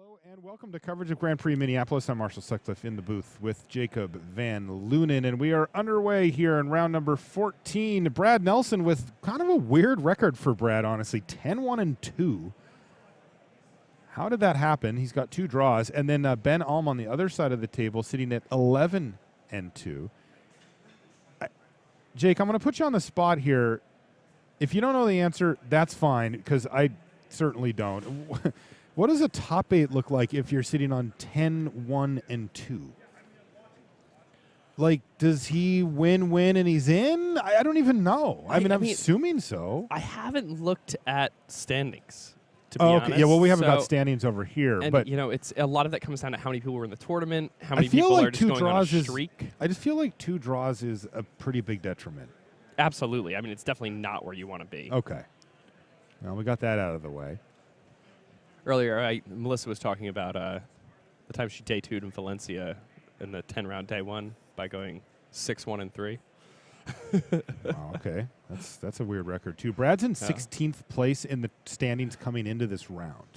Hello and welcome to coverage of Grand Prix Minneapolis. I'm Marshall Sutcliffe in the booth with Jacob Van Lunen, and we are underway here in round number 14. Brad Nelson with kind of a weird record for Brad, honestly, 10-1-2. How did that happen? He's got 2 draws, and then Ben Alm on the other side of the table sitting at 11-2. Jake, I'm going to put you on the spot here. If you don't know the answer, that's fine, because I certainly don't. What does a top 8 look like if you're sitting on 10-1-2? Like, does he win and he's in? I don't even know. I mean, I'm assuming so. I haven't looked at standings, to be okay. honest. Yeah, well, we haven't got standings over here. And, but it's a lot of that comes down to how many people were in the tournament, how many people are just going on a streak. I just feel like 2 draws is a pretty big detriment. Absolutely. I mean, it's definitely not where you want to be. Okay. Well, we got that out of the way. Earlier, Melissa was talking about the time she day 2'd in Valencia in the 10-round day 1 by going 6-1-3. Wow, okay. That's a weird record, too. Brad's in 16th place in the standings coming into this round.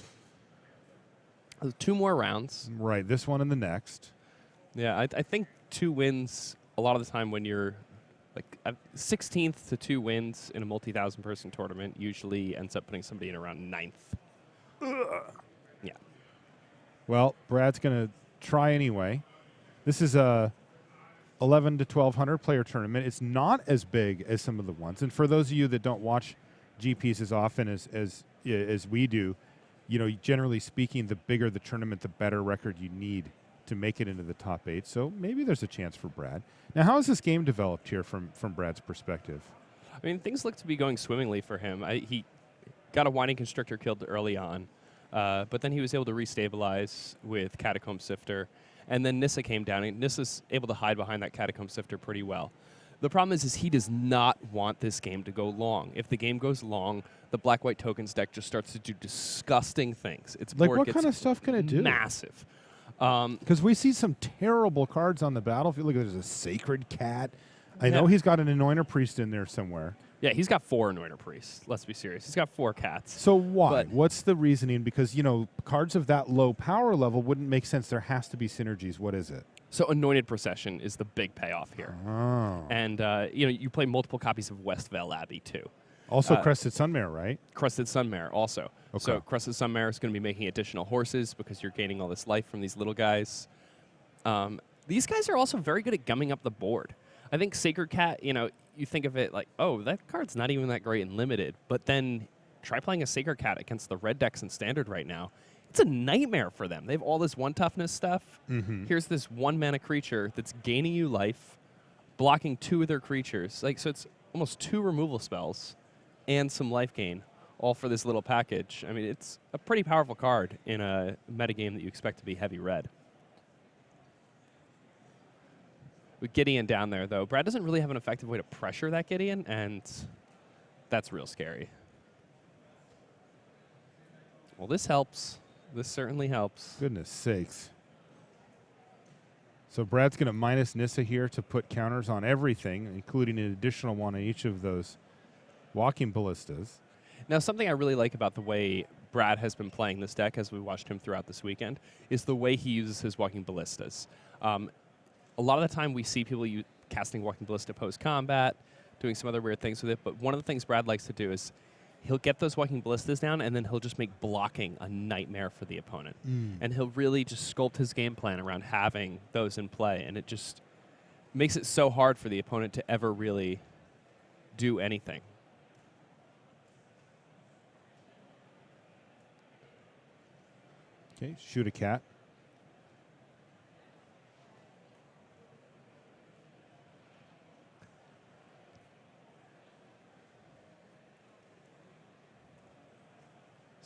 2 more rounds. Right, this one and the next. Yeah, I think 2 wins, a lot of the time when you're like 16th to 2 wins in a multi-thousand-person tournament usually ends up putting somebody in around 9th. Yeah. Well, Brad's going to try anyway. This is a 11 to 1,200 player tournament. It's not as big as some of the ones. And for those of you that don't watch GPs as often as we do, you know, generally speaking, the bigger the tournament, the better record you need to make it into the top 8. So maybe there's a chance for Brad. Now, how has this game developed here from Brad's perspective? I mean, things look to be going swimmingly for him. He got a winding constrictor killed early on, but then he was able to restabilize with Catacomb Sifter. And then Nissa came down, and Nissa's able to hide behind that Catacomb Sifter pretty well. The problem is he does not want this game to go long. If the game goes long, the Black-White Tokens deck just starts to do disgusting things. Its like board what gets kind of stuff can it do? Massive. Because we see some terrible cards on the battlefield. Look, there's a Sacred Cat. I know he's got an Anointer Priest in there somewhere. Yeah, he's got 4 Anointer Priests. Let's be serious. He's got 4 cats. So why? What's the reasoning? Because, you know, cards of that low power level wouldn't make sense. There has to be synergies. What is it? So Anointed Procession is the big payoff here. Oh. And, you play multiple copies of Westvale Abbey, too. Also Crested Sunmare, right? Crested Sunmare also. Okay. So Crested Sunmare is going to be making additional horses because you're gaining all this life from these little guys. These guys are also very good at gumming up the board. I think Sacred Cat, you think of it like, oh, that card's not even that great in Limited. But then try playing a Sacred Cat against the red decks in Standard right now. It's a nightmare for them. They have all this 1 toughness stuff. Mm-hmm. Here's this 1 mana creature that's gaining you life, blocking 2 of their creatures. So it's almost 2 removal spells and some life gain, all for this little package. I mean, it's a pretty powerful card in a metagame that you expect to be heavy red. With Gideon down there, though, Brad doesn't really have an effective way to pressure that Gideon, and that's real scary. Well, this helps. This certainly helps. Goodness sakes. So Brad's going to minus Nissa here to put counters on everything, including an additional one on each of those Walking Ballistas. Now, something I really like about the way Brad has been playing this deck as we watched him throughout this weekend is the way he uses his Walking Ballistas. A lot of the time we see people casting Walking Ballista post-combat, doing some other weird things with it, but one of the things Brad likes to do is he'll get those Walking Ballistas down, and then he'll just make blocking a nightmare for the opponent. And he'll really just sculpt his game plan around having those in play, and it just makes it so hard for the opponent to ever really do anything. Okay, shoot a cat.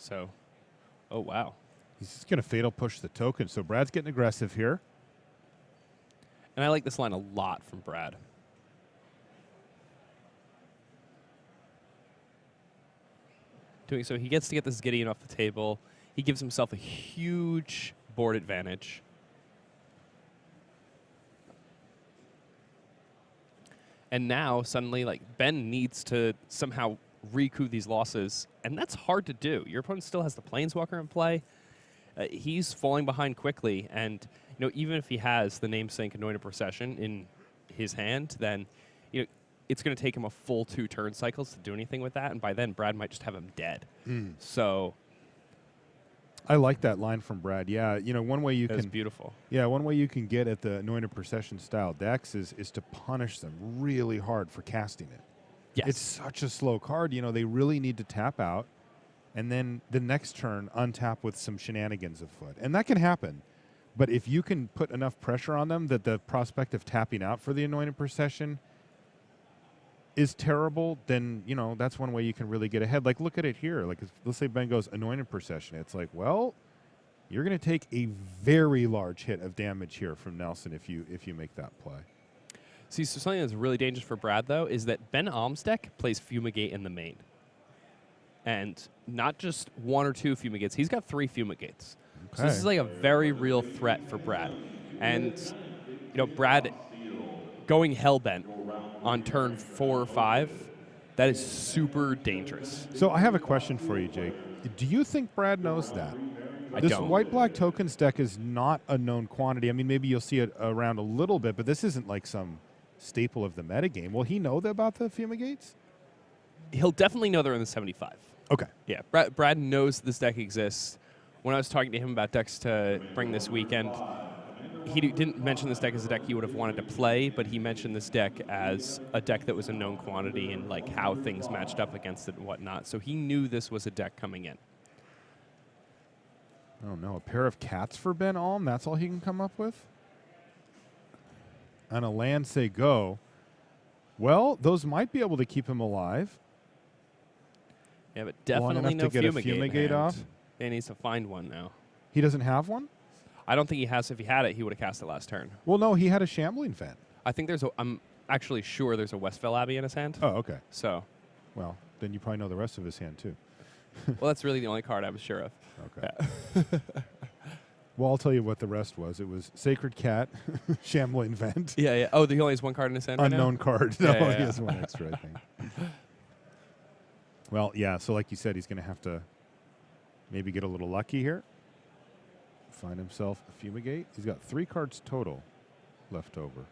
So, oh, wow. He's just going to Fatal Push the token. So Brad's getting aggressive here. And I like this line a lot from Brad. Doing so, he gets to get this Gideon off the table. He gives himself a huge board advantage. And now, suddenly, Ben needs to somehow recoup these losses, and that's hard to do. Your opponent still has the Planeswalker in play, he's falling behind quickly. And even if he has the namesake Anointed Procession in his hand, then it's going to take him a full 2 turn cycles to do anything with that. And by then, Brad might just have him dead. So I like that line from Brad. Yeah, one way you that's can beautiful. Yeah, one way you can get at the Anointed Procession style decks is to punish them really hard for casting it. Yes. It's such a slow card. They really need to tap out, and then the next turn untap with some shenanigans afoot, and that can happen. But if you can put enough pressure on them that the prospect of tapping out for the Anointed Procession is terrible, then that's one way you can really get ahead. Like, look at it here. Like, let's say Ben goes Anointed Procession. It's like, well, you're going to take a very large hit of damage here from Nelson if you make that play. See, so something that's really dangerous for Brad, though, is that Ben Alm's deck plays Fumigate in the main. And not just 1 or 2 Fumigates. He's got 3 Fumigates. Okay. So this is like a very real threat for Brad. And, Brad going Hellbent on turn 4 or 5, that is super dangerous. So I have a question for you, Jake. Do you think Brad knows that? I This don't. white-black tokens deck is not a known quantity. I mean, maybe you'll see it around a little bit, but this isn't like some staple of the metagame. Will he know about the Fumigates? He'll definitely know they're in the 75. Okay. Yeah, Brad knows this deck exists. When I was talking to him about decks to bring this weekend, he didn't mention this deck as a deck he would have wanted to play, but he mentioned this deck as a deck that was a known quantity and like how things matched up against it and whatnot. So he knew this was a deck coming in. Oh, no. A pair of cats for Ben Alm? That's all he can come up with? And a land say go. Well, those might be able to keep him alive. Yeah, but Long definitely enough no to get a Fumigate in Fumigate hand. off? He needs to find one now. He doesn't have one? I don't think he has. If he had it, he would have cast it last turn. Well, no, he had a Shambling Vent. I think I'm actually sure there's a Westville Abbey in his hand. Oh, okay. So, Well, then you probably know the rest of his hand, too. well, that's really the only card I was sure of. Okay. Yeah. Well, I'll tell you what the rest was. It was Sacred Cat, Shambling Vent, Yeah, yeah. Oh, he only has 1 card in his hand unknown right card. Yeah, No, yeah, he yeah. has one extra, I think. Well, yeah, so like you said, he's going to have to maybe get a little lucky here. Find himself a Fumigate. He's got 3 cards total left over.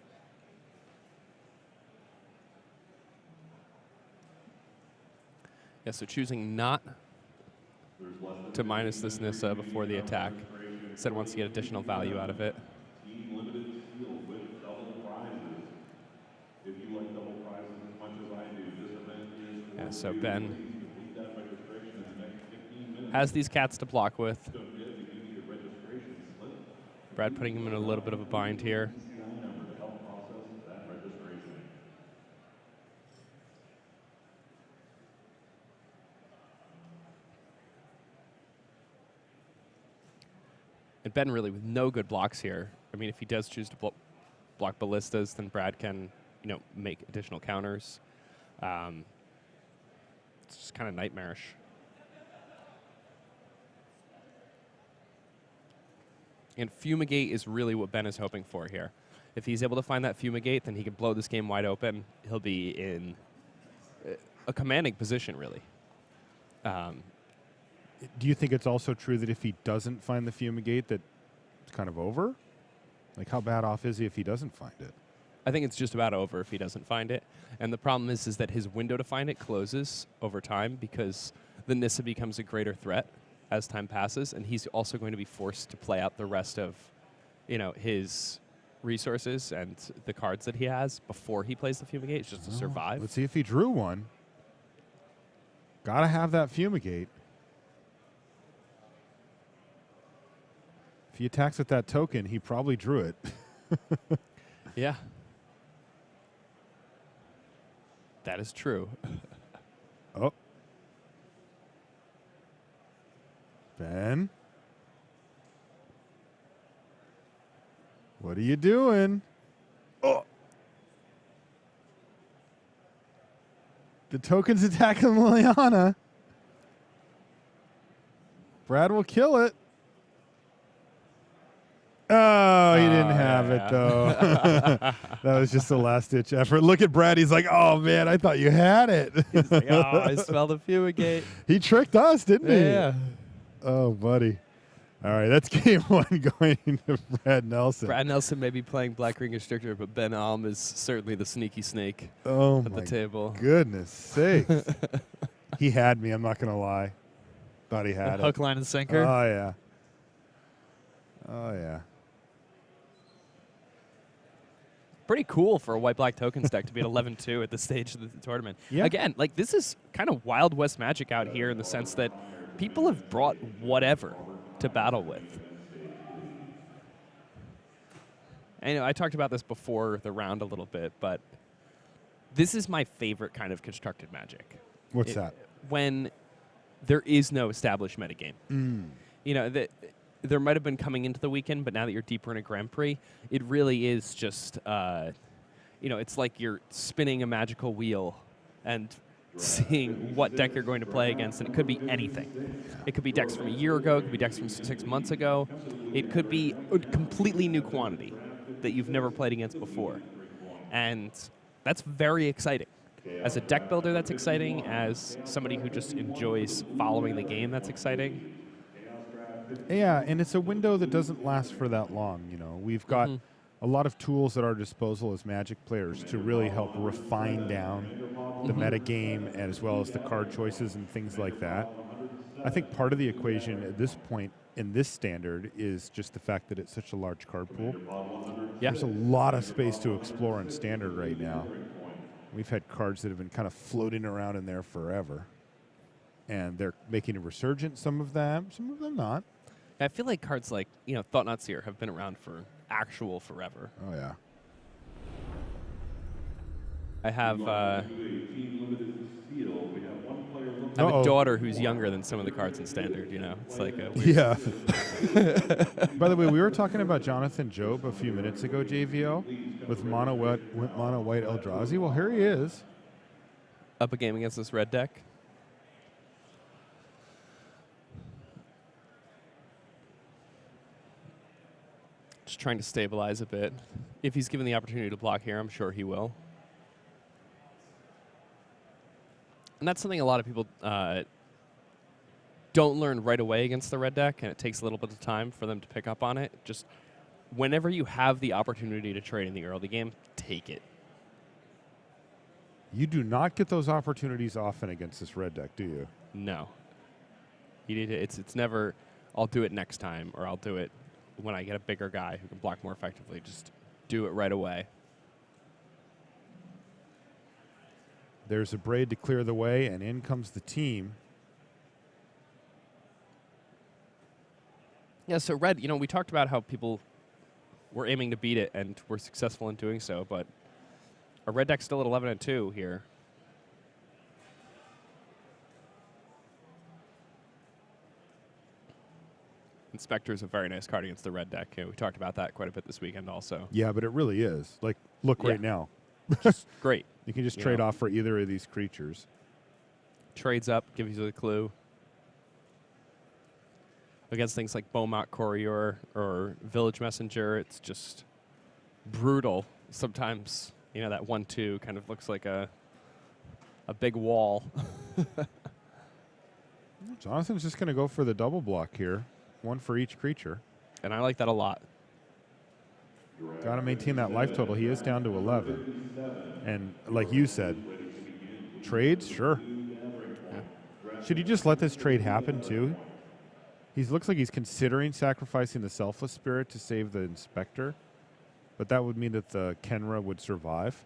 Yeah, so choosing not to minus this Nissa before the attack. Instead wants to get additional value out of it. Yeah, so Ben has these cats to block with. Brad putting him in a little bit of a bind here. And Ben really with no good blocks here. I mean, if he does choose to block ballistas, then Brad can, make additional counters. It's just kind of nightmarish. And Fumigate is really what Ben is hoping for here. If he's able to find that Fumigate, then he can blow this game wide open. He'll be in a commanding position, really. Do you think it's also true that if he doesn't find the Fumigate, that it's kind of over? Like, how bad off is he if he doesn't find it? I think it's just about over if he doesn't find it. And the problem is that his window to find it closes over time because the Nissa becomes a greater threat as time passes, and he's also going to be forced to play out the rest of, his resources and the cards that he has before he plays the Fumigate, just to survive. Let's see if he drew one. Gotta have that Fumigate. If he attacks with that token, he probably drew it. Yeah. That is true. Oh. Ben? What are you doing? Oh. The token's attacking Liliana. Brad will kill it. Oh, he didn't have it, though. That was just a last-ditch effort. Look at Brad. He's like, oh, man, I thought you had it. He's like, oh, I smell the Fumigate. He tricked us, didn't he? Yeah. Oh, buddy. All right, that's game one going to Brad Nelson. Brad Nelson may be playing Black Ring Constrictor, but Ben Alm is certainly the sneaky snake Oh at the table. Goodness sakes. He had me, I'm not going to lie. Thought he had Hook, it. line, and sinker. Oh, yeah. Oh, yeah. Pretty cool for a white-black tokens deck to be at 11-2 at this stage of the tournament. Yeah. Again, like this is kind of Wild West Magic out here in the sense that people have brought whatever to battle with. And I talked about this before the round a little bit, but this is my favorite kind of constructed Magic. What's that? When there is no established metagame. You know, there might have been coming into the weekend, but now that you're deeper in a Grand Prix, it really is just, you know, it's like you're spinning a magical wheel and seeing what deck you're going to play against, and it could be anything. It could be decks from a year ago, it could be decks from 6 months ago, it could be a completely new quantity that you've never played against before. And that's very exciting. As a deck builder, that's exciting. As somebody who just enjoys following the game, that's exciting. Yeah, and it's a window that doesn't last for that long. You know, we've got a lot of tools at our disposal as Magic players to really help refine down the metagame and as well as the card choices and things like that. I think part of the equation at this point in this standard is just the fact that it's such a large card pool. Yeah. There's a lot of space to explore in standard right now. We've had cards that have been kind of floating around in there forever. And they're making a resurgence, some of them not. I feel like cards like, you know, Thought Not Seer have been around for actual forever. Oh, yeah. I have a daughter who's younger than some of the cards in Standard, you know. It's like a weird Yeah. By the way, we were talking about Jonathan Job a few minutes ago, JVO, with mono white Eldrazi. Well, here he is. up a game against this red deck. Just trying to stabilize a bit. If he's given the opportunity to block here, I'm sure he will. And that's something a lot of people don't learn right away against the red deck, and it takes a little bit of time for them to pick up on it. Just whenever you have the opportunity to trade in the early game, take it. You do not get those opportunities often against this red deck, do you? No. You need to, it's never, I'll do it next time, or I'll do it when I get a bigger guy who can block more effectively. Just do it right away. There's a braid to clear the way, and in comes the team. Yeah, so red, you know, we talked about how people were aiming to beat it and were successful in doing so, but a red deck's still at 11-2 here. Inspector is a very nice card against the red deck. You know, we talked about that quite a bit this weekend also. Yeah, but it really is. Like, look right now. Great. You can just trade off for either of these creatures. Trades up, gives you the clue. Against things like Beaumont Courier or Village Messenger, it's just brutal. Sometimes, you know, that 1-2 kind of looks like a big wall. Jonathan's just going to go for the double block here. One for each creature. And I like that a lot. Got to maintain that life total. He is down to 11. And like you said, trades, sure. Yeah. Should he just let this trade happen too? He looks like he's considering sacrificing the Selfless Spirit to save the Inspector, but that would mean that the Kenra would survive.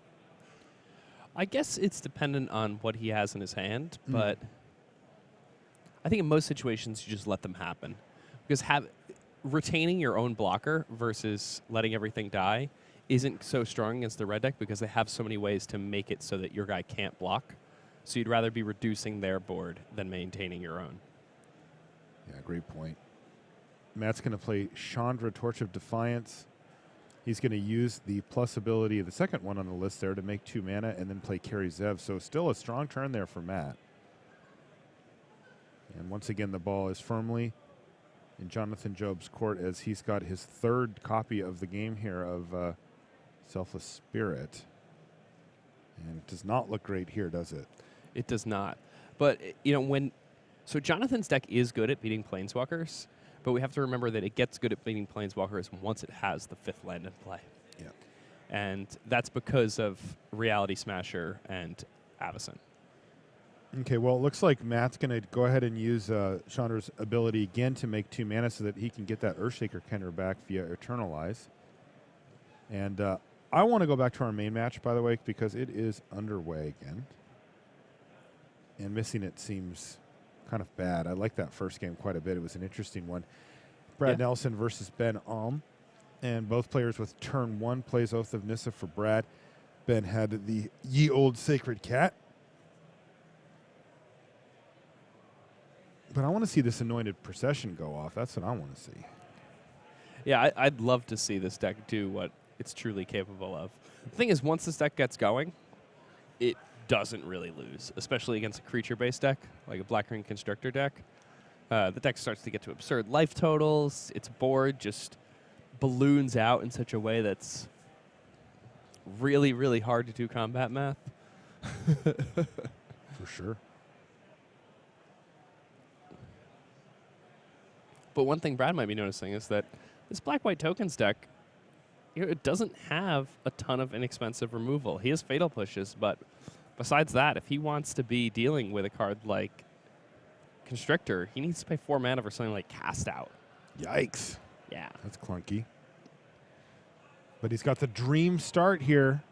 I guess it's dependent on what he has in his hand, but I think in most situations you just let them happen. Because retaining your own blocker versus letting everything die isn't so strong against the red deck because they have so many ways to make it so that your guy can't block. So you'd rather be reducing their board than maintaining your own. Yeah, great point. Matt's going to play Chandra, Torch of Defiance. He's going to use the plus ability of the second one on the list there to make 2 mana and then play Carry Zev. So still a strong turn there for Matt. And once again, the ball is firmly in Jonathan Job's court as he's got his 3rd copy of the game here of Selfless Spirit. And it does not look great here, does it? It does not. But, you know, so Jonathan's deck is good at beating Planeswalkers, But we have to remember that it gets good at beating Planeswalkers once it has the 5th land in play. Yeah. And that's because of Reality Smasher and Avacyn. Okay, well, it looks like Matt's going to go ahead and use Chandra's ability again to make 2 mana so that he can get that Earthshaker Kender back via Eternalize. And I want to go back to our main match, by the way, because it is underway again. And missing it seems kind of bad. I like that first game quite a bit. It was an interesting one. Brad Nelson versus Ben Alm. And both players with turn 1 plays Oath of Nissa for Brad. Ben had the Ye Old Sacred Cat. But I want to see this Anointed Procession go off. That's what I want to see. Yeah, I'd love to see this deck do what it's truly capable of. The thing is, once this deck gets going, it doesn't really lose, especially against a creature-based deck, like a Black-Green Constructor deck. The deck starts to get to absurd life totals. Its board just balloons out in such a way that's really, really hard to do combat math. For sure. But one thing Brad might be noticing is that this Black-White Tokens deck, it doesn't have a ton of inexpensive removal. He has Fatal Pushes, but besides that, if he wants to be dealing with a card like Constrictor, he needs to pay 4 mana for something like Cast Out. Yikes. Yeah. That's clunky. But he's got the dream start here.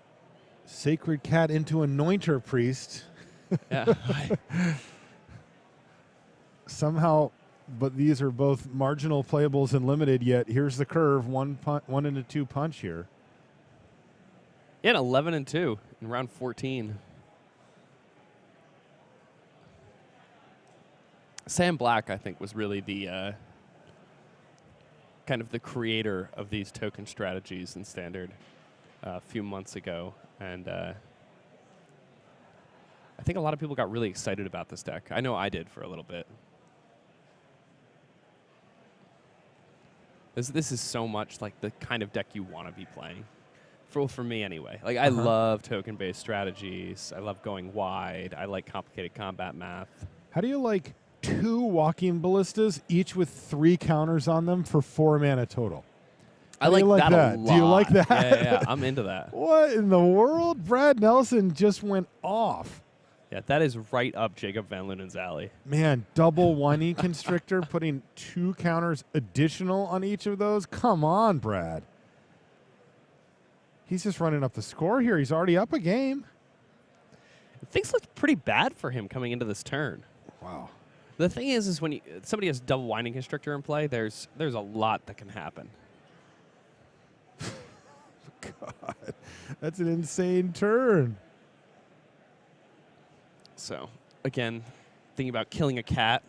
Sacred Cat into Anointer Priest. Yeah. Somehow, but these are both marginal playables and limited, yet here's the curve. 1 into 2 punch here. Yeah, 11-2 in round 14. Sam Black, I think, was really the kind of the creator of these token strategies in Standard a few months ago. And I think a lot of people got really excited about this deck. I know I did for a little bit. This is so much like the kind of deck you want to be playing. For me, anyway. Like, I love token-based strategies. I love going wide. I like complicated combat math. How do you like 2 Walking Ballistas, each with 3 counters on them for 4 mana total? I like that a lot. Do you like that? Yeah, I'm into that. What in the world? Brad Nelson just went off. Yeah, that is right up Jacob Van Lunen's alley. Man, double Whiny Constrictor, putting 2 counters additional on each of those? Come on, Brad. He's just running up the score here. He's already up a game. Things look pretty bad for him coming into this turn. Wow. The thing is when somebody has double Winding Constrictor in play, there's a lot that can happen. God, that's an insane turn. So, again, thinking about killing a cat.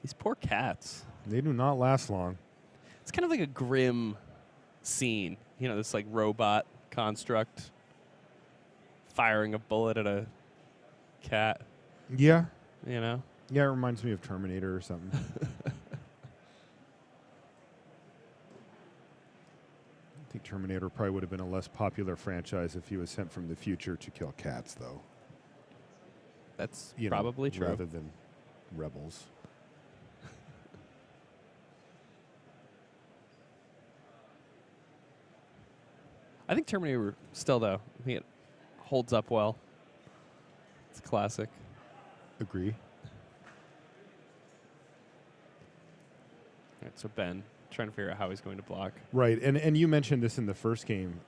These poor cats. They do not last long. It's kind of like a grim scene. You know, this like robot construct firing a bullet at a cat. Yeah. You know? Yeah, it reminds me of Terminator or something. I think Terminator probably would have been a less popular franchise if he was sent from the future to kill cats, though. That's You probably know, true. rather than rebels. I think Terminator still, though, I think it holds up well. It's classic. Agree. All right, so Ben, trying to figure out how he's going to block. Right, and you mentioned this in the first game,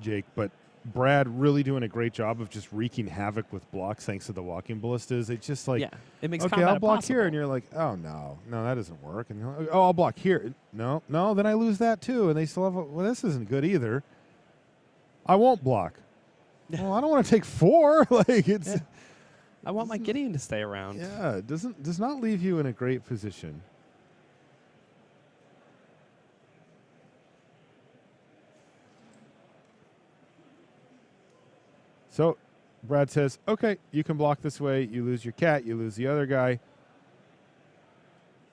Jake, but Brad really doing a great job of just wreaking havoc with blocks thanks to the Walking Ballistas. It's just like, Yeah, it makes okay, combat I'll block impossible. here, and you're like, oh, no, that doesn't work. And you're like, oh, I'll block here. No, then I lose that too, and they still have well, this isn't good either. I won't block. Well, I don't want to take 4. Like, it's... Yeah. I want my Gideon to stay around. Yeah, it does not leave you in a great position. So Brad says, okay, you can block this way. You lose your cat. You lose the other guy.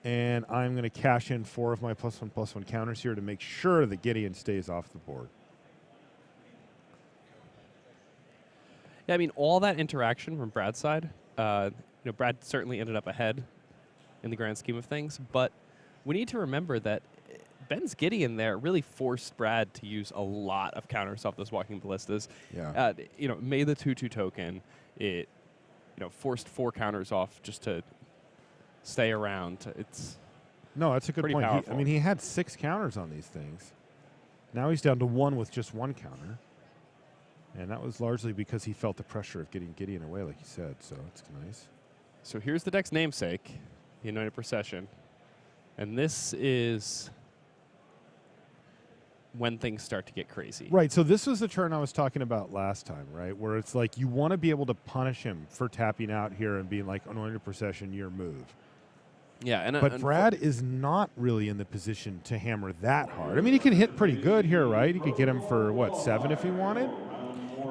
And I'm going to cash in 4 of my +1/+1 counters here to make sure that Gideon stays off the board. Yeah, I mean, all that interaction from Brad's side, Brad certainly ended up ahead in the grand scheme of things, but we need to remember that Ben's Gideon there really forced Brad to use a lot of counters off those walking ballistas. Yeah. Made the 2/2 token. It, forced 4 counters off just to stay around. It's No, that's a good pretty point. powerful. He had 6 counters on these things. Now he's down to 1 with just 1 counter. And that was largely because he felt the pressure of getting Gideon away, like you said. So it's nice. So here's the deck's namesake, the Anointed Procession. And this is when things start to get crazy. Right. So this was the turn I was talking about last time, right? Where it's like you want to be able to punish him for tapping out here and being like, Anointed Procession, your move. Yeah, But Brad is not really in the position to hammer that hard. I mean, he can hit pretty good here, right? He could get him for, 7 if he wanted?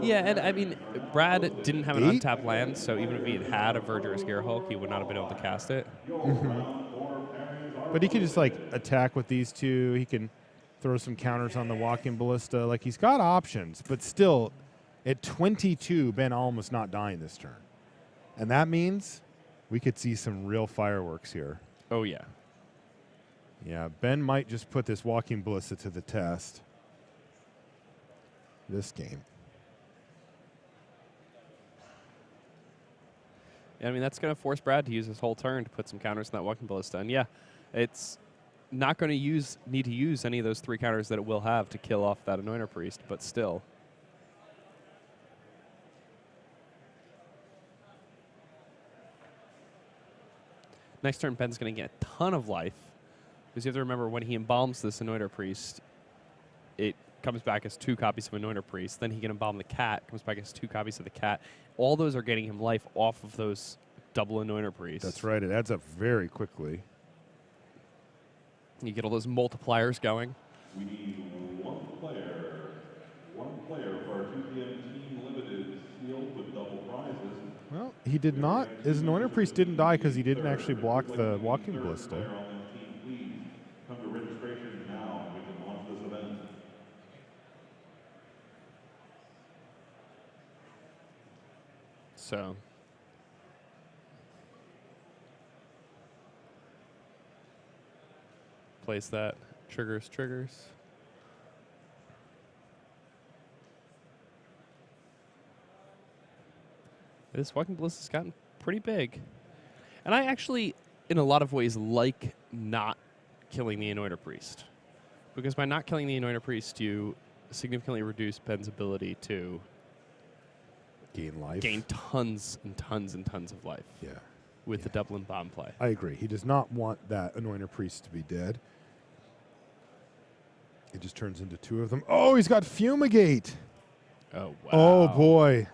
Yeah, and I mean, Brad didn't have an 8? untapped land, so even if he had had a Verger or Scarehulk, he would not have been able to cast it. But he can just, attack with these 2. He can throw some counters on the Walking Ballista. He's got options, but still, at 22, Ben almost not dying this turn. And that means we could see some real fireworks here. Oh, yeah. Yeah, Ben might just put this Walking Ballista to the test this game. I mean, that's going to force Brad to use his whole turn to put some counters in that Walking Ballista. And yeah, it's not going to need to use any of those 3 counters that it will have to kill off that Anointer Priest, but still. Next turn, Ben's going to get a ton of life. Because you have to remember, when he embalms this Anointer Priest, it comes back as 2 copies of Anointer Priest. Then he can embalm the cat, comes back as 2 copies of the cat. All those are getting him life off of those double Anointer Priests. That's right. It adds up very quickly. You get all those multipliers going. We need one player for our 2 PM team limited sealed with double prizes. Well, he did not. His Anointer Priest didn't die because he didn't actually block the Walking Ballista. Player on the team, please come to registration now. We can launch this event. So place that. Triggers. This Walking Ballista's gotten pretty big. And I actually, in a lot of ways, like not killing the Anointer Priest. Because by not killing the Anointer Priest, you significantly reduce Ben's ability to Gain life. gain tons and tons and tons of life Yeah. with the Dublin bomb play. I agree. He does not want that Anointer Priest to be dead. It just turns into 2 of them. Oh, he's got Fumigate. Oh, wow. Oh, boy.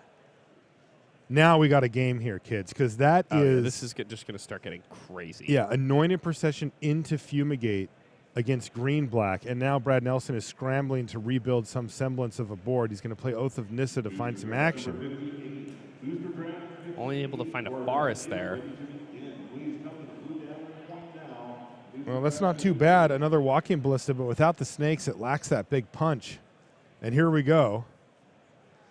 Now we got a game here, kids, because that Yeah, is... this is just going to start getting crazy. Yeah, Anointed Procession into Fumigate against green-black, and now Brad Nelson is scrambling to rebuild some semblance of a board. He's going to play Oath of Nissa to find some action. Only able to find a forest there. Well, that's not too bad. Another Walking Ballista, but without the snakes, it lacks that big punch. And here we go.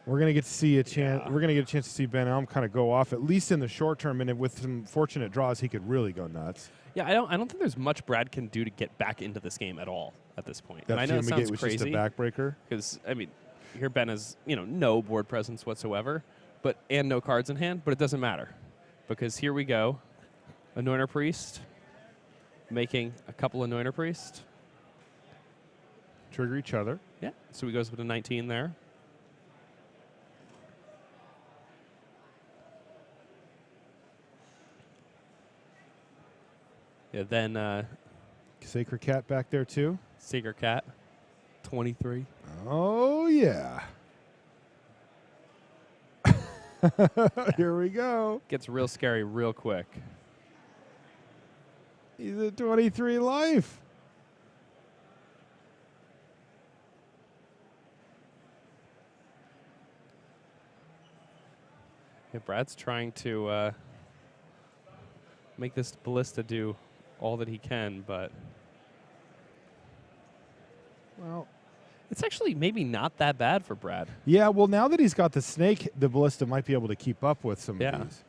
We're gonna get to see a chance. Yeah. We're gonna get a chance to see Ben Elm kind of go off, at least in the short term. And with some fortunate draws, he could really go nuts. Yeah, I don't think there's much Brad can do to get back into this game at all at this point. That And I know it Fumigate sounds was just a crazy backbreaker. because I mean, here Ben has no board presence whatsoever, and no cards in hand. But it doesn't matter because here we go, Anointer Priest, making a couple Anointer Priest. Trigger each other. Yeah, so he goes up to 19 there. Yeah, then Sacred Cat back there too. Seeker Cat, 23. Oh yeah. Here we go. Gets real scary real quick. He's at 23 life. Yeah, Brad's trying to make this ballista do all that he can, but Well, It's actually maybe not that bad for Brad. Yeah, well, now that he's got the snake, the ballista might be able to keep up with some Yeah. of these.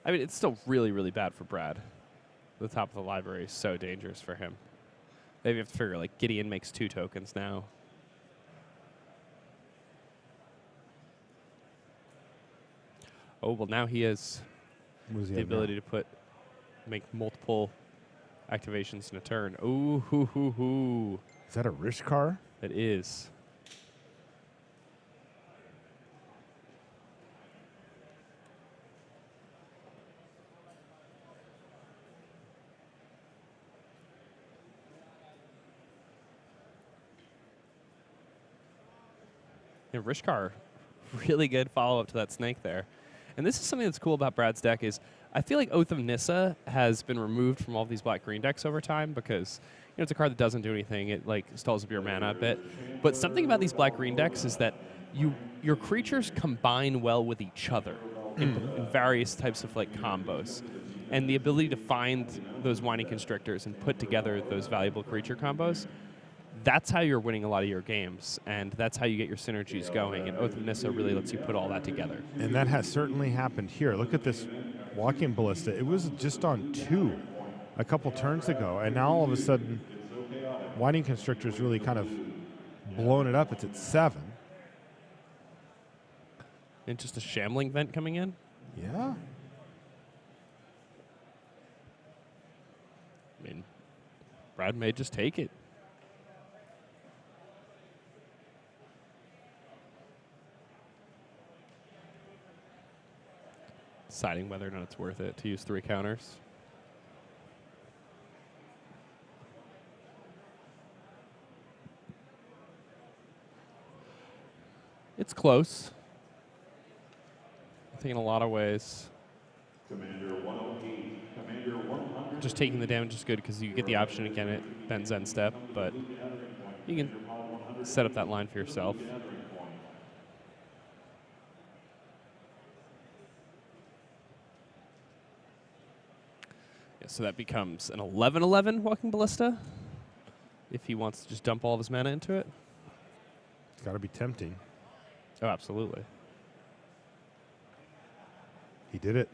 I mean, it's still really, really bad for Brad. The top of the library is so dangerous for him. Maybe you have to figure, like, Gideon makes 2 tokens now. Oh, well, now he has What does he the have now? ability to make multiple activations in a turn. Ooh, hoo, hoo, hoo. Is that a Rishkar? It is. Yeah, Rishkar, really good follow-up to that snake there. And this is something that's cool about Brad's deck is I feel like Oath of Nissa has been removed from all these black-green decks over time because it's a card that doesn't do anything. It like stalls up your mana a bit. But something about these black-green decks is that your creatures combine well with each other in various types of like combos. And the ability to find those whining constrictors and put together those valuable creature combos, that's how you're winning a lot of your games, and that's how you get your synergies going, and Oath of Nissa really lets you put all that together. And that has certainly happened here. Look at this walking ballista. It was just on 2 a couple turns ago, and now all of a sudden, Whining Constrictor's really kind of blown it up. It's at 7. And just a Shambling Vent coming in? Yeah. I mean, Brad may just take it. Deciding whether or not it's worth it to use 3 counters. It's close. I think in a lot of ways, Commander 108, Commander 100. just taking the damage is good because you get the option to get it, then Zen Step, but you can set up that line for yourself. Yeah, so that becomes an 11/11 Walking Ballista if he wants to just dump all of his mana into it. It's got to be tempting. Oh, absolutely. He did it.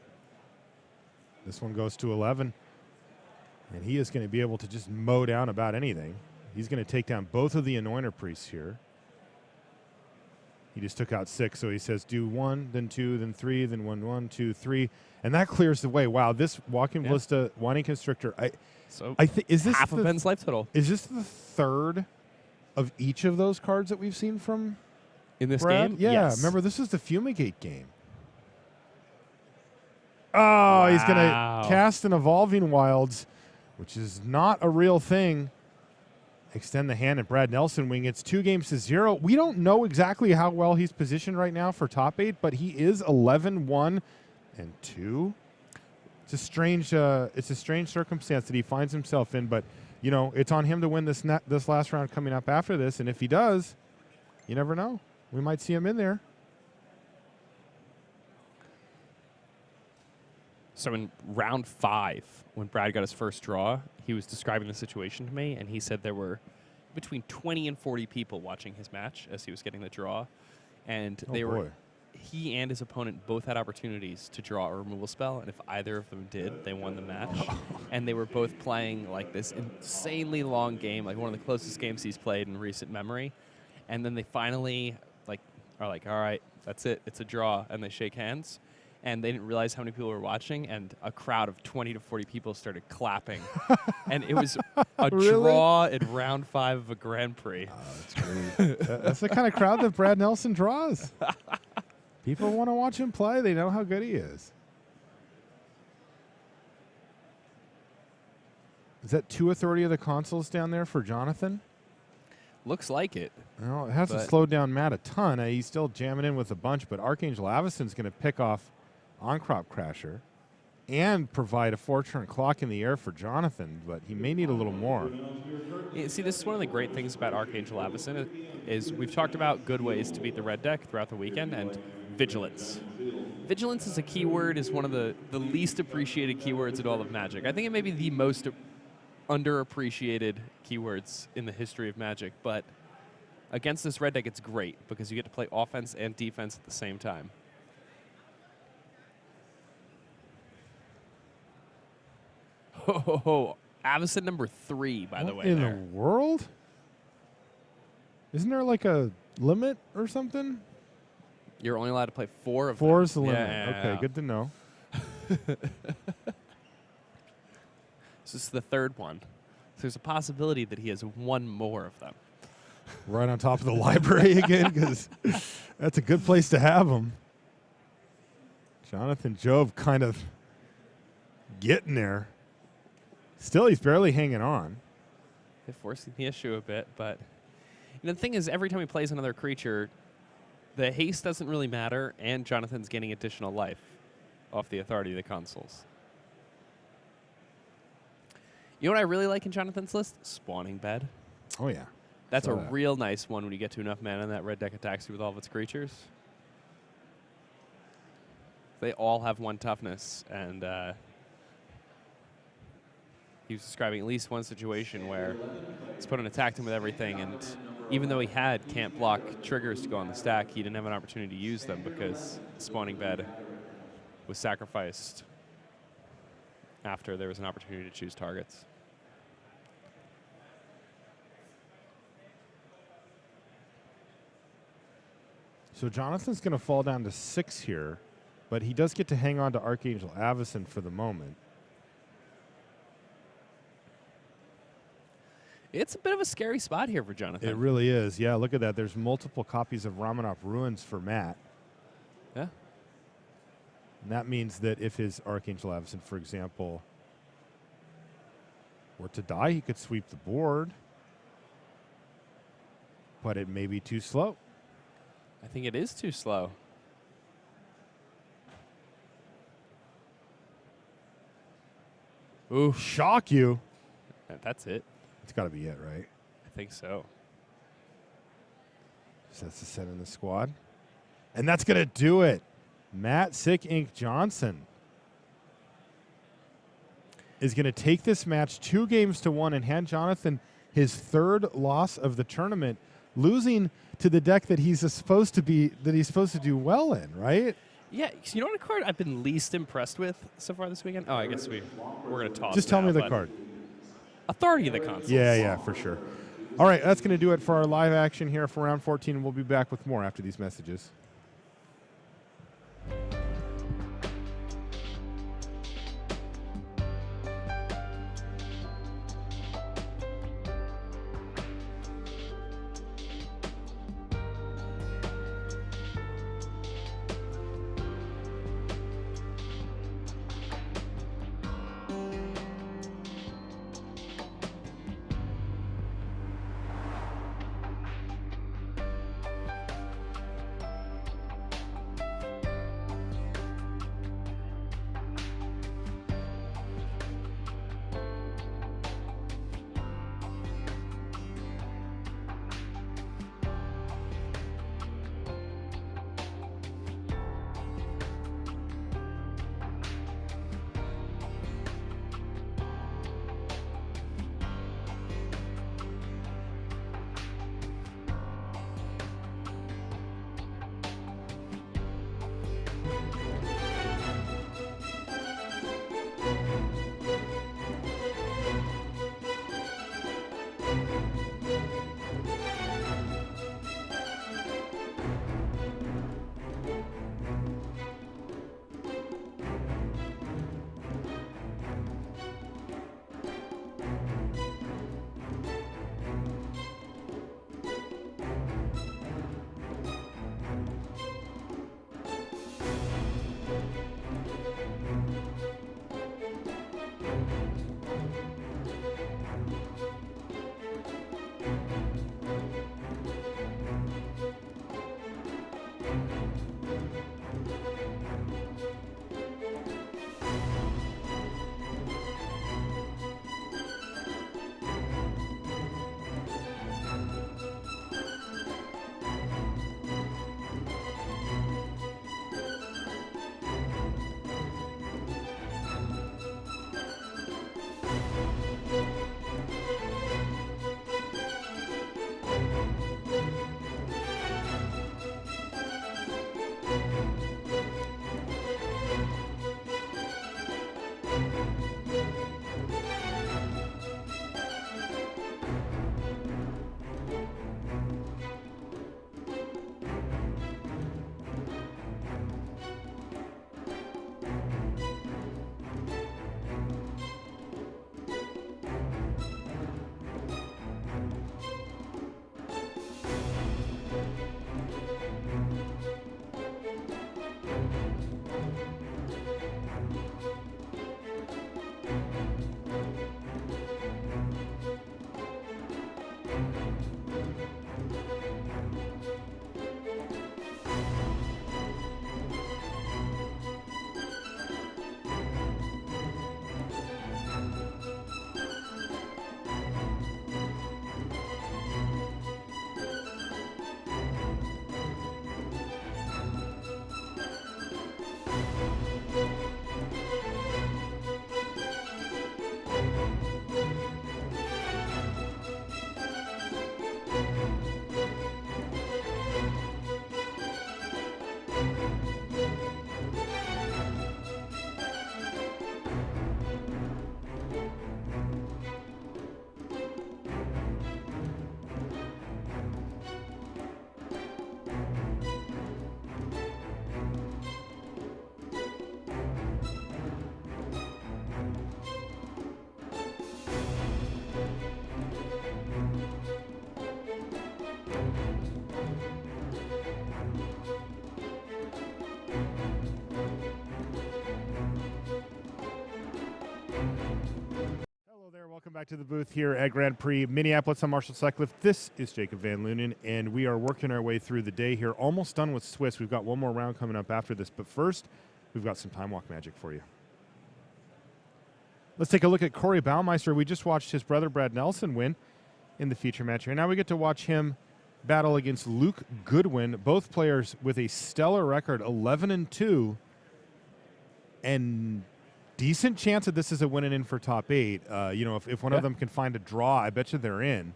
This one goes to 11. And he is going to be able to just mow down about anything. He's going to take down both of the Anointer Priests here. He just took out 6, so he says do 1, then 2, then 3, then 1, 1, 2, 3. And that clears the way. Wow, this Walking Ballista, Whining Constrictor, I think is this half of Ben's life total. Is this the 3rd of each of those cards that we've seen from In this Brad? game? Yeah, Yes. remember this is the Fumigate game. Oh, he's going Wow. to cast an Evolving Wilds, which is not a real thing. Extend the hand at Brad Nelson wing. It's 2 games to 0. We don't know exactly how well he's positioned right now for top 8, but he is 11-1 and 2. It's a strange circumstance that he finds himself in, but it's on him to win this last round coming up after this, and if he does, you never know. We might see him in there. So in round 5, when Brad got his first draw, he was describing the situation to me, and he said there were between 20 and 40 people watching his match as he was getting the draw. And he and his opponent both had opportunities to draw a removal spell, and if either of them did, they won the match. And they were both playing like this insanely long game, like one of the closest games he's played in recent memory. And then they finally are like, all right, that's it, it's a draw, and they shake hands. And they didn't realize how many people were watching, and a crowd of 20 to 40 people started clapping. And it was a draw in round 5 of a Grand Prix. Oh, that's great. That's the kind of crowd that Brad Nelson draws. People want to watch him play. They know how good he is. Is that 2 Authority of the Consuls down there for Jonathan? Looks like it. Well, it hasn't slowed down Matt a ton. He's still jamming in with a bunch, but Archangel Avacyn's going to pick off On-Crop Crasher and provide a 4-turn clock in the air for Jonathan, but he may need a little more. Yeah, see, this is one of the great things about Archangel Avacyn is we've talked about good ways to beat the red deck throughout the weekend, and Vigilance. Vigilance is a keyword, is one of the least appreciated keywords in all of Magic. I think it may be the most underappreciated keywords in the history of Magic, but Against this red deck, it's great because you get to play offense and defense at the same time. Ho, ho, ho. Avison number 3, by the What way. in there. the world? Isn't there like a limit or something? You're only allowed to play 4 of them. 4 is the limit. Yeah, Okay, good to know. This is the 3rd one. So there's a possibility that he has 1 more of them. Right on top of the library again, because that's a good place to have them. Jonathan Job kind of getting there. Still, he's barely hanging on. They're forcing the issue a bit, but the thing is, every time he plays another creature, the haste doesn't really matter, and Jonathan's gaining additional life off the authority of the consuls. You know what I really like in Jonathan's list? Spawning Bed. Oh, yeah. That's Saw a that. real nice one when you get to enough mana and that red deck attacks you with all of its creatures. They all have 1 toughness, and he was describing at least one situation where his opponent attacked him with everything, and even though he had can't block triggers to go on the stack, he didn't have an opportunity to use them because Spawning Bed was sacrificed after there was an opportunity to choose targets. So Jonathan's going to fall down to 6 here, but he does get to hang on to Archangel Avison for the moment. It's a bit of a scary spot here for Jonathan. It really is. Yeah, look at that. There's multiple copies of Ramanov Ruins for Matt. Yeah. And that means that if his Archangel Avison, for example, were to die, he could sweep the board. But it may be too slow. I think it is too slow. Ooh, shock you. That's it. It's got to be it, right? I think so. So that's the set in the squad. And that's going to do it. Matt Sikkink Johnson is going to take this match 2-1 and hand Jonathan his 3rd loss of the tournament, losing to the deck that he's supposed to do well in, right? Yeah, you know what card I've been least impressed with so far this weekend? Oh, I guess we're going to toss. Just tell now, me the but card. Authority of the Consuls. Yeah, for sure. All right, that's going to do it for our live action here for round 14. We'll be back with more after these messages. Back to the booth here at Grand Prix Minneapolis. I'm Marshall Sutcliffe. This is Jacob Van Lunen, and we are working our way through the day here. Almost done with Swiss. We've got one more round coming up after this, but first, we've got some time walk magic for you. Let's take a look at Corey Baumeister. We just watched his brother Brad Nelson win in the feature match here. Now we get to watch him battle against Luke Goodwin, both players with a stellar record, 11-2, and decent chance that this is a win and in for top 8. If one of them can find a draw, I bet you they're in.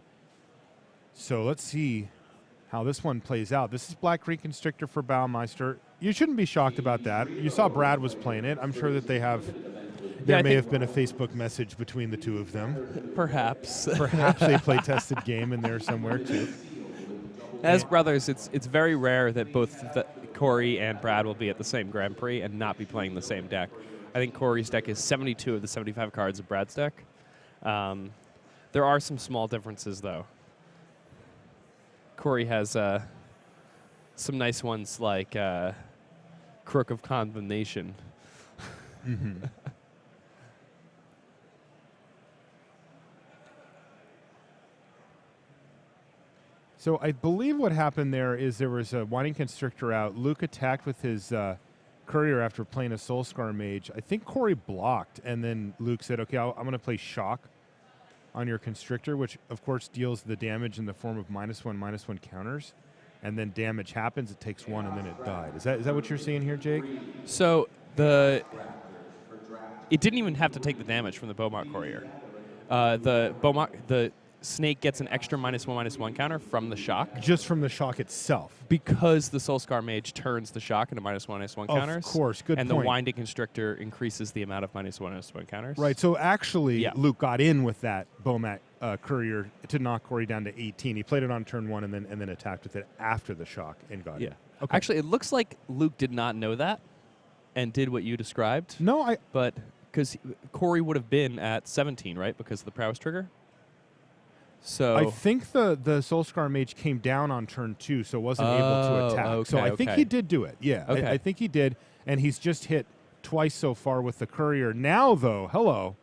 So let's see how this one plays out. This is Black Creek Constrictor for Baumeister. You shouldn't be shocked about that. You saw Brad was playing it. I'm sure that there may have been a Facebook message between the two of them. Perhaps. Perhaps they play tested game in there somewhere too. As brothers, it's very rare that both Corey and Brad will be at the same Grand Prix and not be playing the same deck. I think Corey's deck is 72 of the 75 cards of Brad's deck. There are some small differences, though. Corey has some nice ones like Crook of Condemnation. Mm-hmm. So I believe what happened there is there was a Winding Constrictor out. Luke attacked with his Courier after playing a Soulscar Mage. I think Corey blocked, and then Luke said, okay, I'm going to play Shock on your Constrictor, which, of course, deals the damage in the form of -1/-1 counters. And then damage happens, it takes 1, and then it died. Is that what you're seeing here, Jake? So it didn't even have to take the damage from the Beaumont Courier. The Snake gets an extra -1/-1 counter from the Shock. Just from the Shock itself. Because the Soulscar Mage turns the Shock into -1/-1 counters. Of course, good and point. And the Winding Constrictor increases the amount of -1/-1 counters. Right, so actually Luke got in with that Beaumont Courier to knock Corey down to 18. He played it on turn 1 and then attacked with it after the Shock and got it. Okay. Actually, it looks like Luke did not know that and did what you described. No, But because Corey would have been at 17, right, because of the prowess trigger? So I think the Soulscar Mage came down on turn 2, so wasn't able to attack. Okay, so I think he did do it. Yeah, okay. I think he did, and he's just hit twice so far with the Courier. Now, though,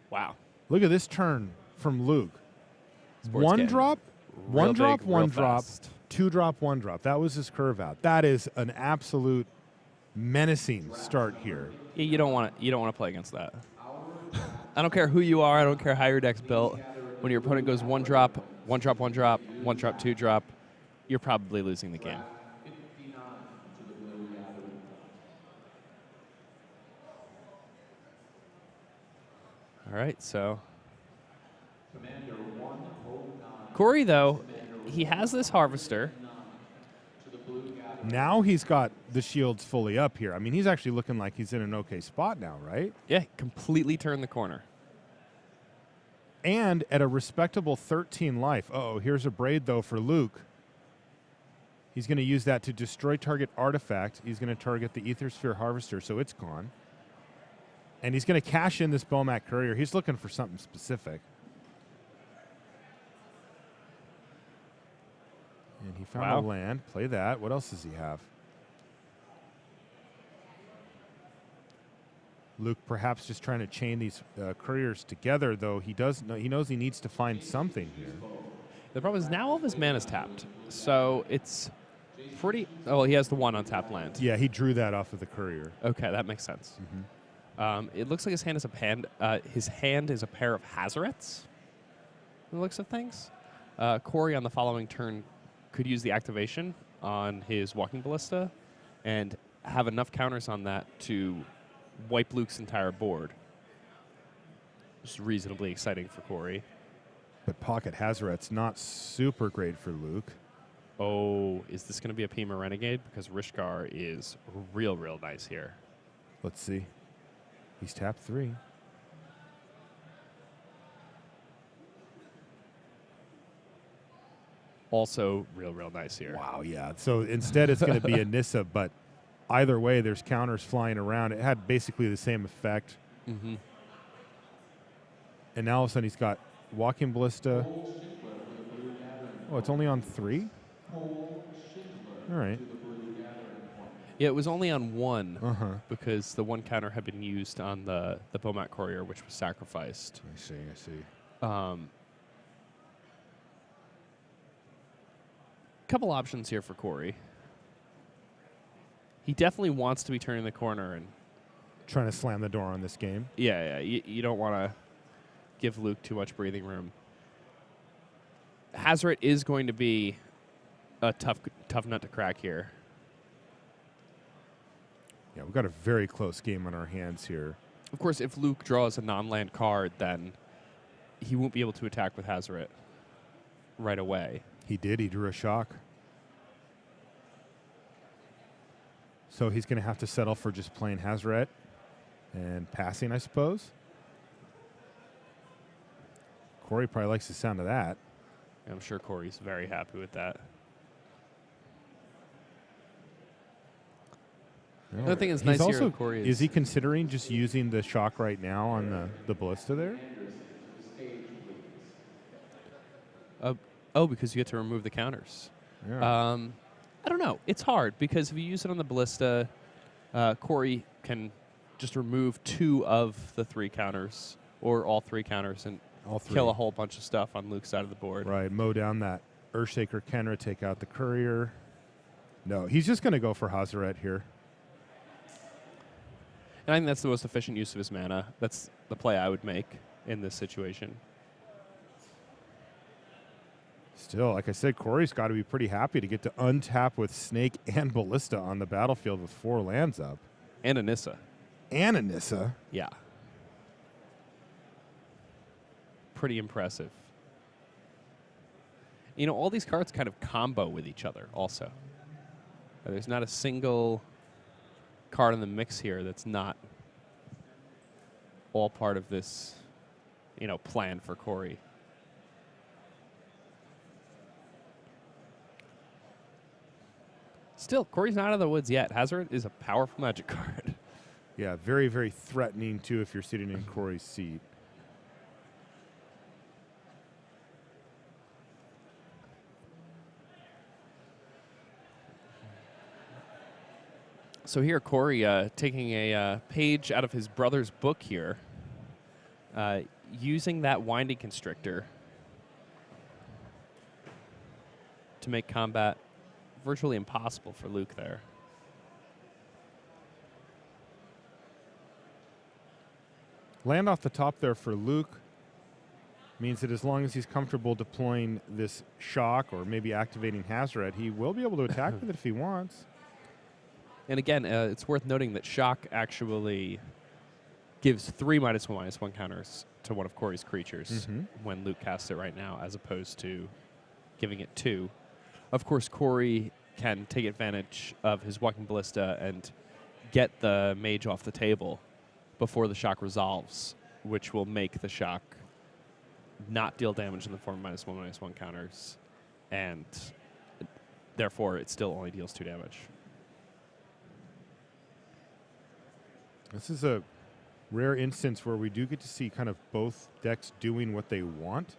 wow, look at this turn from Luke. Sports One game. drop, Real one drop, big, one real drop, fast. 2 drop, 1 drop. That was his curve out. That is an absolute menacing start here. Yeah, you don't want to play against that. I don't care who you are. I don't care how your deck's built. When your opponent goes 1 drop, 1 drop, 1 drop, 1 drop, 2 drop, you're probably losing the game. All right, so Corey, though, he has this Harvester. Now he's got the shields fully up here. I mean, he's actually looking like he's in an okay spot now, right? Yeah, completely turned the corner. And at a respectable 13 life. Uh-oh, here's a Braid, though, for Luke. He's going to use that to destroy target artifact. He's going to target the Aethersphere Harvester, so it's gone. And he's going to cash in this Beaumont Courier. He's looking for something specific. And he found a land. Play that. What else does he have? Luke perhaps just trying to chain these couriers together, though he knows he needs to find something here. The problem is now all of his mana is tapped, so it's pretty. Oh, well, he has the 1 untapped land. Yeah, he drew that off of the courier. Okay, that makes sense. Mm-hmm. It looks like his hand is his hand is a pair of Hazarets. The looks of things. Corey on the following turn could use the activation on his Walking Ballista and have enough counters on that to wipe Luke's entire board. Which is reasonably exciting for Corey. But Pocket Hazaret's not super great for Luke. Oh, is this going to be a Pima Renegade? Because Rishkar is real nice here. Let's see. He's tapped 3. Also real nice here. Wow, yeah. So instead it's going to be a Nissa, but either way there's counters flying around. It had basically the same effect. Mm-hmm. And now all of a sudden he's got Walking Ballista. Oh, it's only on 3? All right. Yeah, it was only on 1 Uh-huh. because the 1 counter had been used on the Beaumont Courier, which was sacrificed. I see. Couple options here for Corey. He definitely wants to be turning the corner, and Trying to slam the door on this game. you don't want to give Luke too much breathing room. Hazard is going to be a tough nut to crack here. Yeah, we've got a very close game on our hands here. Of course, if Luke draws a non-land card, then he won't be able to attack with Hazaret right away. He did. He drew a shock. So he's going to have to settle for just playing Hazaret and passing, I suppose. Corey probably likes the sound of that. I'm sure Corey's very happy with that. The other thing is nice here with Corey is he considering just using the shock right now on the ballista there? Because you get to remove the counters. Yeah. I don't know. It's hard because if you use it on the ballista, Corey can just remove 2 of the 3 counters or all 3 counters and All 3. kill a whole bunch of stuff on Luke's side of the board. Right, mow down that Earthshaker Kenra, take out the courier. No, he's just going to go for Hazaret here. And I think that's the most efficient use of his mana. That's the play I would make in this situation. Still, like I said, Corey's got to be pretty happy to get to untap with Snake and Ballista on the battlefield with 4 lands up. And Anissa. And Anissa. Yeah. Pretty impressive. You know, all these cards kind of combo with each other also. There's not a single card in the mix here that's not all part of this, plan for Corey. Still, Corey's not out of the woods yet. Hazard is a powerful Magic card. Yeah, very, very threatening, too, if you're sitting in Corey's seat. So here, Corey taking a page out of his brother's book here, using that Winding Constrictor to make combat virtually impossible for Luke there. Land off the top there for Luke means that as long as he's comfortable deploying this shock or maybe activating Hazaret, he will be able to attack with it if he wants. And again, it's worth noting that Shock actually gives 3 -1/-1 counters to one of Corey's creatures when Luke casts it right now, as opposed to giving it 2. Of course, Corey can take advantage of his Walking Ballista and get the mage off the table before the shock resolves, which will make the shock not deal damage in the form of -1/-1 counters, and therefore it still only deals 2 damage. This is a rare instance where we do get to see kind of both decks doing what they want.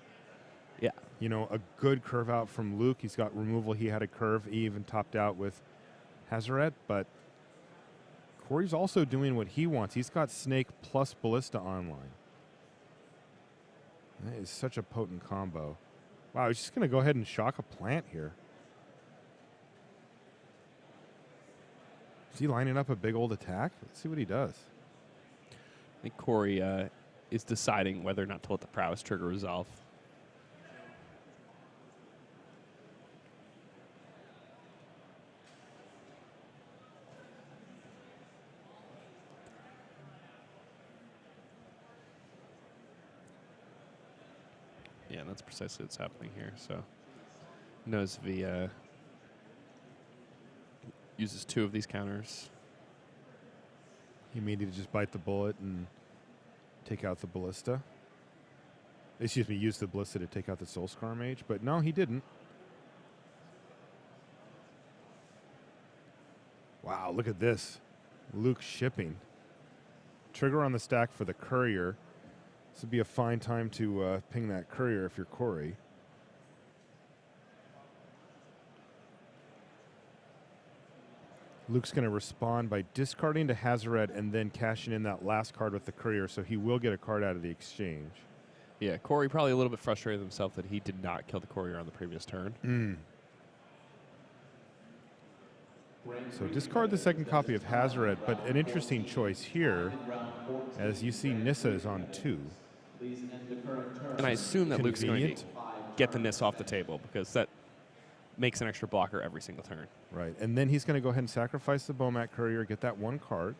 Yeah. You know, a good curve out from Luke. He's got removal. He had a curve. He even topped out with Hazaret, but Corey's also doing what he wants. He's got Snake plus Ballista online. That is such a potent combo. Wow, he's just going to go ahead and shock a plant here. Is he lining up a big old attack? Let's see what he does. I think Corey is deciding whether or not to let the prowess trigger resolve. Yeah, that's precisely what's happening here. So knows if he uses 2 of these counters. He may need to just bite the bullet and take out the Ballista. Excuse me, use the Ballista to take out the Soulscar Mage, but no, he didn't. Wow, look at this. Luke shipping. Trigger on the stack for the Courier. This would be a fine time to ping that Courier if you're Corey. Luke's going to respond by discarding to Hazaret and then cashing in that last card with the Courier, so he will get a card out of the exchange. Yeah, Corey probably a little bit frustrated with himself that he did not kill the courier on the previous turn. So discard the second copy of Hazaret, but an interesting choice here, as you see Nissa is on 2. And I assume that Luke's going to Convenient. get the Nissa off the table because that makes an extra blocker every single turn. Right, and then he's going to go ahead and sacrifice the Bomat Courier, get that 1 card.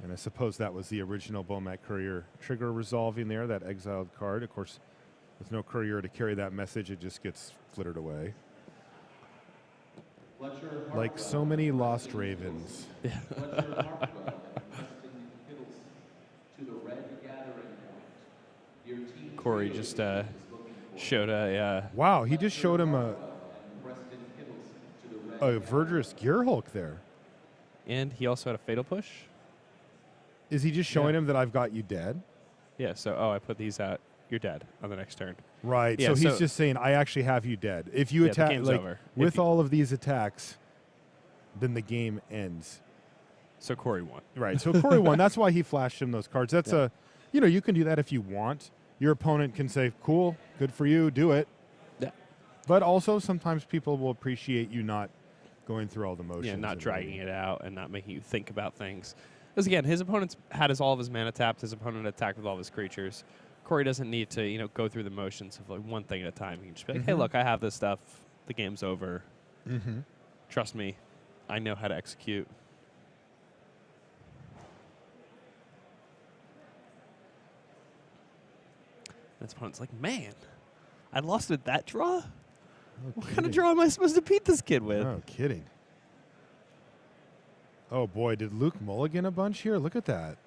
And I suppose that was the original Bomat Courier trigger resolving there, that exiled card. Of course, with no courier to carry that message, it just gets flittered away. Like so many lost ravens. Corey just showed a Wow, he just showed him a Verdurous Gearhulk there. and he also had a fatal push. Is he just showing him that I've got you dead? Yeah, so I put these out. You're dead on the next turn. Right. Yeah, so he's so- just saying I actually have you dead. If you Yeah, the attack game's like over. with If you- all of these attacks, then the game ends. So Corey won. Right. So Corey won. That's why he flashed him those cards. That's Yeah. you can do that if you want. Your opponent can say, "Cool, good for you, do it." Yeah. But also sometimes people will appreciate you not going through all the motions. Yeah, not and dragging waiting. it out and not making you think about things. Because again, his opponent's had all of his mana tapped. His opponent attacked with all of his creatures. Corey doesn't need to, go through the motions of like one thing at a time. He can just be like, "Hey, Mhm. look, I have this stuff. The game's over. Mm-hmm. Trust me, I know how to execute." And his opponent's like, "Man, I lost with that draw. What kind of draw am I supposed to beat this kid with?" No kidding. Oh boy, did Luke mulligan a bunch here? Look at that.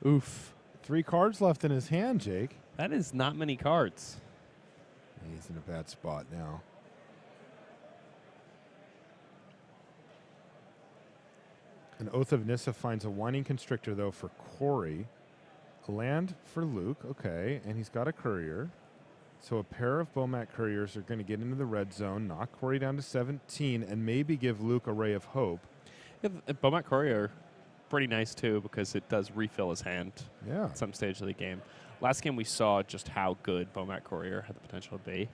Oof. 3 cards left in his hand, Jake. That is not many cards. He's in a bad spot now. An Oath of Nissa finds a Whining Constrictor, though, for Corey. A land for Luke, okay, and he's got a courier. So a pair of Bomat couriers are going to get into the red zone, knock Corey down to 17, and maybe give Luke a ray of hope. Yeah, Beaumont Courier, pretty nice too because it does refill his hand Yeah. at some stage of the game. Last game we saw just how good Beaumont Courier had the potential to be.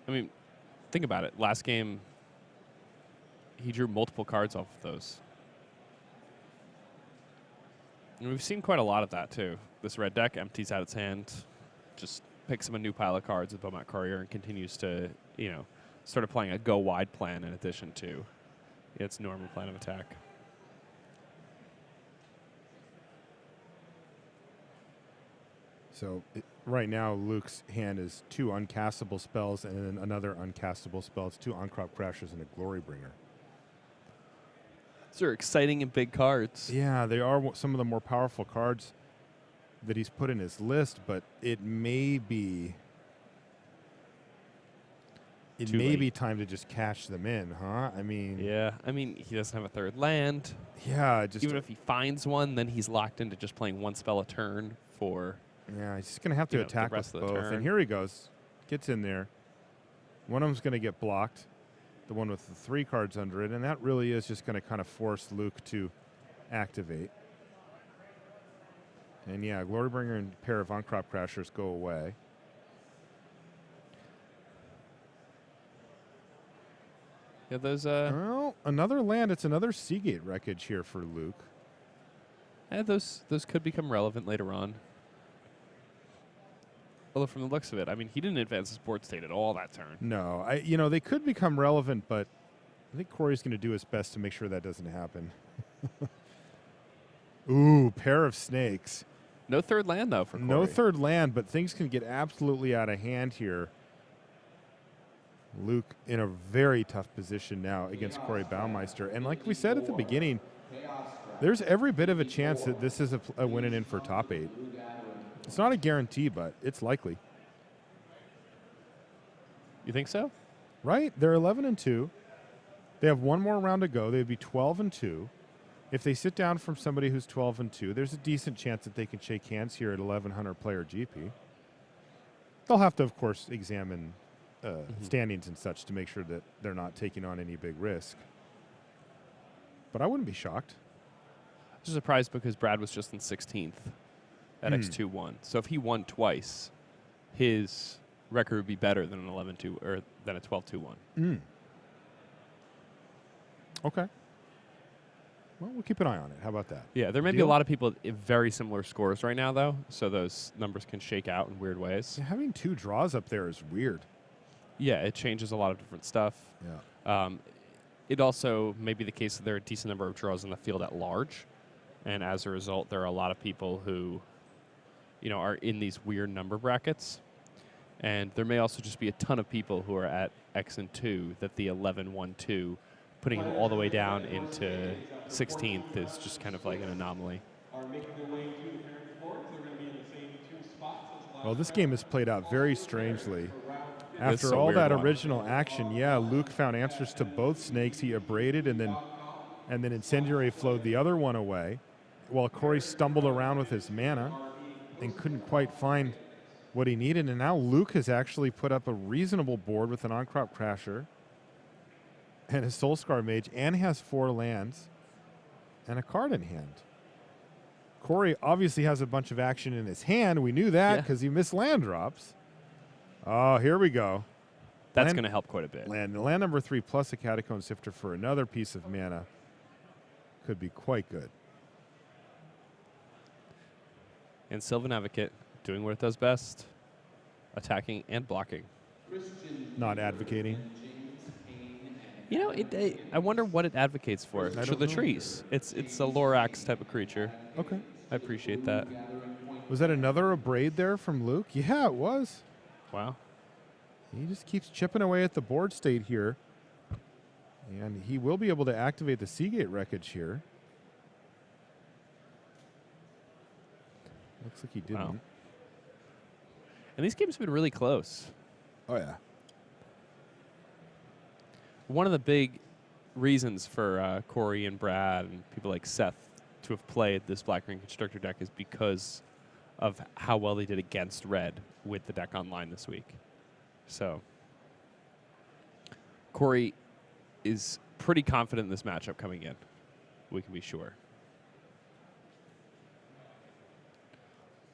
I mean, think about it. Last game, he drew multiple cards off of those. And we've seen quite a lot of that too. This red deck empties out its hand, just picks him a new pile of cards with Beaumont Courier and continues to, sort of playing a go wide plan in addition to its normal plan of attack. So right now, Luke's hand is 2 uncastable spells and then another uncastable spell. It's 2 Uncrop Crashers and a Glory Bringer. These are exciting and big cards. Yeah, they are some of the more powerful cards that he's put in his list, but it may be Too late. time to just cash them in, huh? I mean, Yeah, I mean, he doesn't have a third land. yeah, just Even if he finds one, then he's locked into just playing one spell a turn for... yeah, he's just gonna have to the attack rest with of the both. turn. And here he goes, gets in there. One of them's gonna get blocked, the one with the 3 cards under it, and that really is just gonna kind of force Luke to activate. And yeah, Glorybringer and a pair of Uncrop Crashers go away. Yeah, those Well, another land. It's another Seagate wreckage here for Luke. those could become relevant later on. Although from the looks of it, I mean, he didn't advance his board state at all that turn. No, they could become relevant, but I think Corey's going to do his best to make sure that doesn't happen. Ooh, pair of snakes. No third land, though, for Corey. No third land, but things can get absolutely out of hand here. Luke in a very tough position now against Corey Baumeister. And like we said at the beginning, there's every bit of a chance that this is a win and in for top 8. It's not a guarantee, but it's likely. You think so? Right? They're 11-2. They have one more round to go. They'd be 12-2. If they sit down from somebody who's 12-2, there's a decent chance that they can shake hands here at 1,100 player GP. They'll have to, of course, examine standings and such to make sure that they're not taking on any big risk. But I wouldn't be shocked. I was surprised because Brad was just in 16th at X2-1. So if he won twice, his record would be better than an 11-2 or than a 12-2-1. Okay. Well, we'll keep an eye on it. How about that? Yeah, there may be a Deal? lot of people at very similar scores right now, though, so those numbers can shake out in weird ways. Yeah, having 2 draws up there is weird. Yeah, it changes a lot of different stuff. Yeah. It also may be the case that there are a decent number of draws in the field at large, and as a result, there are a lot of people who, are in these weird number brackets. And there may also just be a ton of people who are at X and 2 that the 11-1-2, putting him all the way down into 16th is just kind of like an anomaly. Well, this game has played out very strangely. It's After a all weird that one. original action, Luke found answers to both snakes. He abraded and then Incendiary flowed the other one away, while Corey stumbled around with his mana and couldn't quite find what he needed. And now Luke has actually put up a reasonable board with an on-crop crasher and a Soulscar Mage, and has 4 lands and a card in hand. Corey obviously has a bunch of action in his hand. We knew that because he missed land drops. Oh, here we go. That's going to help quite a bit. Land number 3 plus a Catacomb Sifter for another piece of mana could be quite good. And Sylvan Advocate doing what it does best, attacking and blocking. Not advocating. I wonder what it advocates for. I The don't know. trees. It's a Lorax type of creature. Okay. I appreciate that. Was that another abrade there from Luke? Yeah, it was. Wow. He just keeps chipping away at the board state here. And he will be able to activate the Seagate wreckage here. Looks like he didn't. Wow. And these games have been really close. Oh, yeah. One of the big reasons for Corey and Brad and people like Seth to have played this Black Green Constructor deck is because of how well they did against Red with the deck online this week. So Corey is pretty confident in this matchup coming in. We can be sure.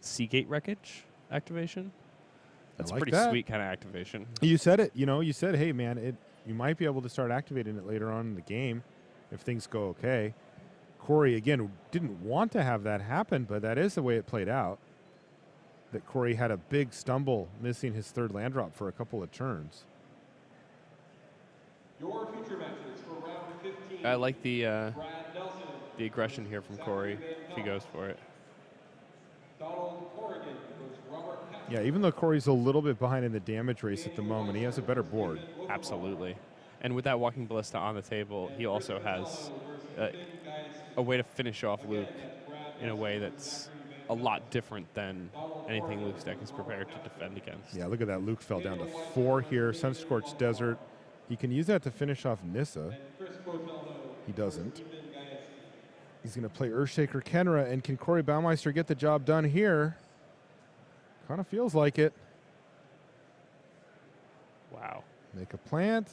Seagate Wreckage activation. That's a like pretty that. sweet kind of activation. You said it. You said, hey, man, you might be able to start activating it later on in the game if things go okay. Corey, again, didn't want to have that happen, but that is the way it played out. That Corey had a big stumble missing his 3rd land drop for a couple of turns. Your future matches for round 15. I like the Brad Nelson, aggression here from Corey if he goes for it. Donald Corrigan versus Robert Patrick. Yeah, even though Corey's a little bit behind in the damage race at the moment, he has a better board. Absolutely. And with that Walking Ballista on the table, he also has a way to finish off Luke in a way that's a lot different than anything Luke's deck is prepared to defend against. Yeah, look at that. Luke fell down to 4 here. Sunscorched Desert. He can use that to finish off Nissa. He doesn't. He's going to play Earthshaker Kenra. And can Corey Baumeister get the job done here? Kind of feels like it. Wow. Make a plant.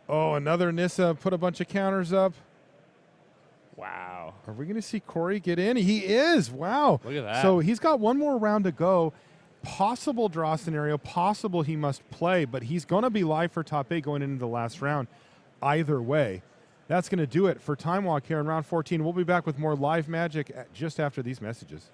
Oh, another Nissa. Put a bunch of counters up. Wow. Are we going to see Corey get in? He is. Wow. Look at that. So he's got one more round to go. Possible draw scenario. Possible he must play, but he's going to be live for top 8 going into the last round. Either way. That's going to do it for Time Walk here in round 14. We'll be back with more live magic just after these messages.